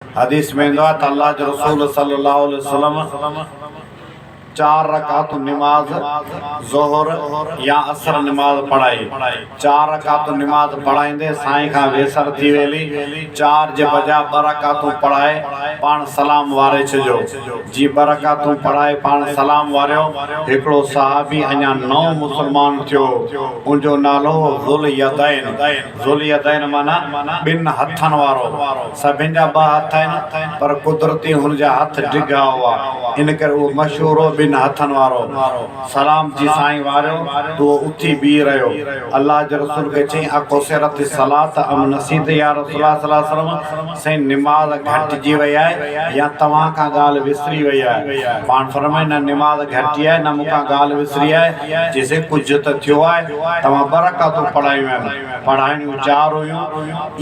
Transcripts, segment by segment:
हदीस में ईंदो आहे त अल्लाह जो रसूल सल्लल्लाहु अलैहि वसल्लम 4 रकात नमाज ज़ोहर या असर नमाज पढ़ाई। 4 रकात नमाज पढ़ाईंदे साईं खां वेसर थी वेली। 4 जे बजाय 2 रकातूं पढ़ाए पाण सलाम वारे छॾियो। जी 2 रकातूं पढ़ाए पाण सलाम वारियो। हिकिड़ो सहाबी अञा नओं मुस्लमान थियो, उनजो नालो ज़ुल यदैन। ज़ुल यदैन माना 2 हथनि वारो। सभिनि जा 2 हथ आहिनि पर कुदरती हुनजा हथ डिघा हुआ, इन करे उहो मशहूर हो 2 हथनि वारो। सलाम जी साईं वारियो तो उथी बीह रहियो। अल्लाह जे रसूल खे चई अकोसरत सलात अम नसीत या रसूलुल्लाह सल्लल्लाहु अलैहि वसल्लम, साईं निमाज़ घटिजी वई आहे या तव्हां खां ॻाल्हि विसरी वई आहे। पाण फरमाए न निमाज़ घटी आहे न मूंखां ॻाल्हि विसरी आहे, जेसे कुझु त थियो आहे। तव्हां 2 रकातूं पढ़ायूं आहिनि, पढ़ाइणियूं 4 हुयूं।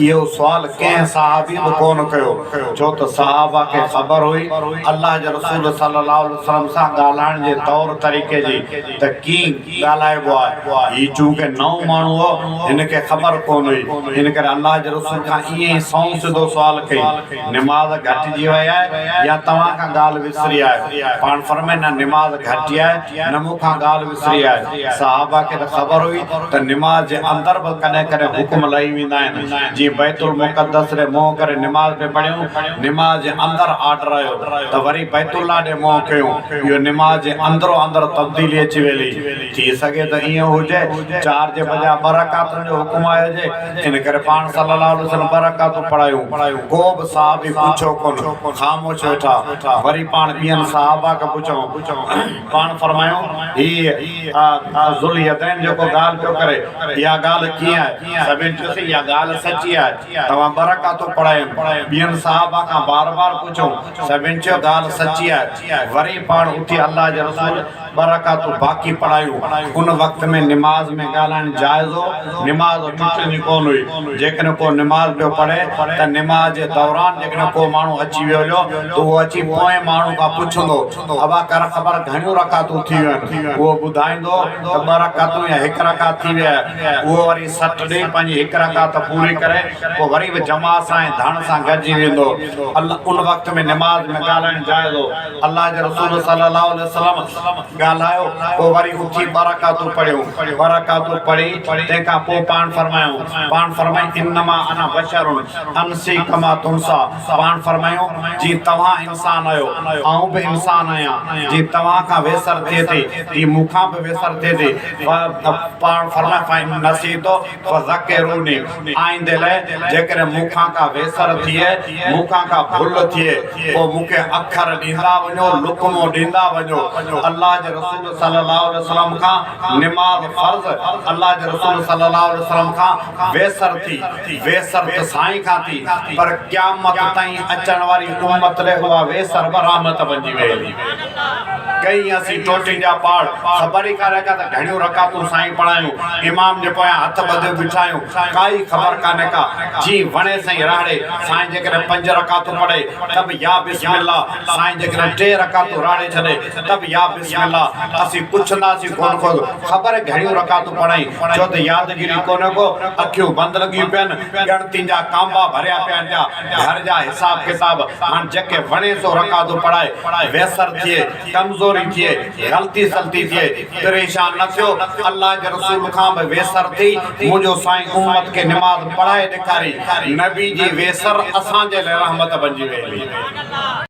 इहो सुवाल कंहिं सहाबी बि कोन कयो, छो त सहाबा खे ख़बर हुई अल्लाह जे रसूल सल्लल्लाहु अलैहि वसल्लम सां ॻाल्हाइण जे तौर तरीक़े जी त कीअं ॻाल्हाइबो आहे। ही चूंकि नओं माण्हू हो, हिन खे ख़बर कोन हुई, हिन करे अल्लाह जे रसूल खां ईअं ई सौं सिधो सुवाल कई निमाज़ घटिजी वई आहे या तव्हां खां ॻाल्हि विसरी आहे। पाण फरमाए न निमाज़ घटी आहे न मूंखां ॻाल्हि विसरी आहे। सहाबा खे त ख़बर हुई त निमाज़ जे अंदरि बि कॾहिं कॾहिं हुकुम लही वेंदा आहिनि। जीअं बैतुल मुक़द्दस ॾे मोह करे निमाज़ पे पढ़ियूं, निमाज़ जे अंदरि आर्डर आयो त वरी बैतुल्लाह ॾे मोह कयूं, इहो निमाज़ जे अंदरो अंदर तब्दीली अची वेली। थी सघे त ईअं हुजे 4 जे बजाय 2 रकातुनि जो हुकुम आयो हुजे, इन करे पाण सल्लल्लाहु अलैहि वसल्लम 2 रकातूं पढ़ायूं। को बि सहाबी पुछो कोन, ख़ामोश वेठा। वरी पाण ॿियनि सहाबा खे पुछूं, पाण फरमायूं ही ज़ुल यदैन जेको ॻाल्हि पियो करे इहा ॻाल्हि कीअं आहे। सभिनि चयोसीं इहा ॻाल्हि सची आहे, तव्हां 2 रकातूं पढ़ायूं। ॿियनि सहाबा खां बार बार पुछूं, सभिनि चयो ॻाल्हि सची आहे। वरी पाण उथी अल्लाह जे रसूल 2 रकातूं बाक़ी पढ़ायूं। उन वक़्त में निमाज़ में ॻाल्हाइण जाइज़ हो, निमाज़ टुटंदी कोन हुई। जेकॾहिं को निमाज़ पियो पढ़े त निमाज़ जे दौरान जेकॾहिं को माण्हू अची वियो हुयो त उहो अची पोएं माण्हू खां पुछंदो अबा कर ख़बर घणियूं रकातूं थी वियूं आहिनि। उहो ॿुधाईंदो त 2 रकातूं या 1 रकात थी विया। उहो वरी सट ॾेई पंहिंजी 1 रकात पूरी करे पोइ वरी बि जमात सां ऐं धण सां गॾिजी वेंदो। अल्लाह उन वक़्त में निमाज़ में ॻाल्हाइण जाइज़ हो। अल्लाह जे रसूल सल्लल्लाहु अलैहि वसल्लम ॻाल्हायो, पोइ वरी उथी 2 रकातूं पढ़ियूं। 2 रकातूं पढ़ी तंहिंखां पोइ पाण फरमायूं इन्नमा अना बशरुन अनसी कमा तुनसा। पाण फरमायूं जी तव्हां इंसान आहियो, आऊं बि इंसान आहियां। जी तव्हां खां वेसर थिए थी, जी मूंखां बि वेसर थिए थी। पाण फरमाए फाइन नसीतो फ़ज़किरूनी, आईंदे लाइ जेकॾहिं मूंखां का वेसर थिए, मूंखां का भुल थिए, पोइ मूंखे अखर ॾींदा वञो, लुकमो ॾींदा वञो। अल्लाह जे रसूल सल्लल्लाहु अलैहि वसल्लम खां निमाज़ फ़र्ज़, अल्लाह जे रसूल सल्लल्लाहु अलैहि वसल्लम खां वेसर थी। वेसर त साईं खां थी, पर क़यामत ताईं अचण वारी उम्मत लाइ उहा वेसर बि रहमत बणिजी वेंदी। कई असीं टोटियुनि जा पाड़ ख़बर ई कान्हे का त घणियूं रकातूं साईं पढ़ायूं, इमाम जे पोयां हथ ॿधे बिठायूं, काई ख़बर कान्हे का। जी वणे साईं राड़े, साईं जेकॾहिं 5 रकातूं पढ़े त बि या बिस्मिल्लाह, साईं जेकॾहिं 3 रकातूं राड़े छॾे त बि या बिस्मिल्लाह। असीं पुछंदासीं कोन को ख़बर घणियूं रकातूं पढ़ाई, छो त यादगिरी कोन्हे को, अखियूं बंदि लॻियूं पियनि, ॻणतियुनि जा कांबा भरिया पिया आहिनि, घर जा हिसाब किताब। हाणे जेके वणे सो रकातूं पढ़ाए, वेसर थिए, कमज़ोरी थिए, ग़लती सलती थिए, परेशान न थियो। अल्लाह जे रसूल खां बि वेसर थी मुंहिंजो साईं उम्मत खे निमाज़ पढ़ाए ॾेखारी। नबी जी वेसर असांजे लाइ रहमत बणिजी वेंदी।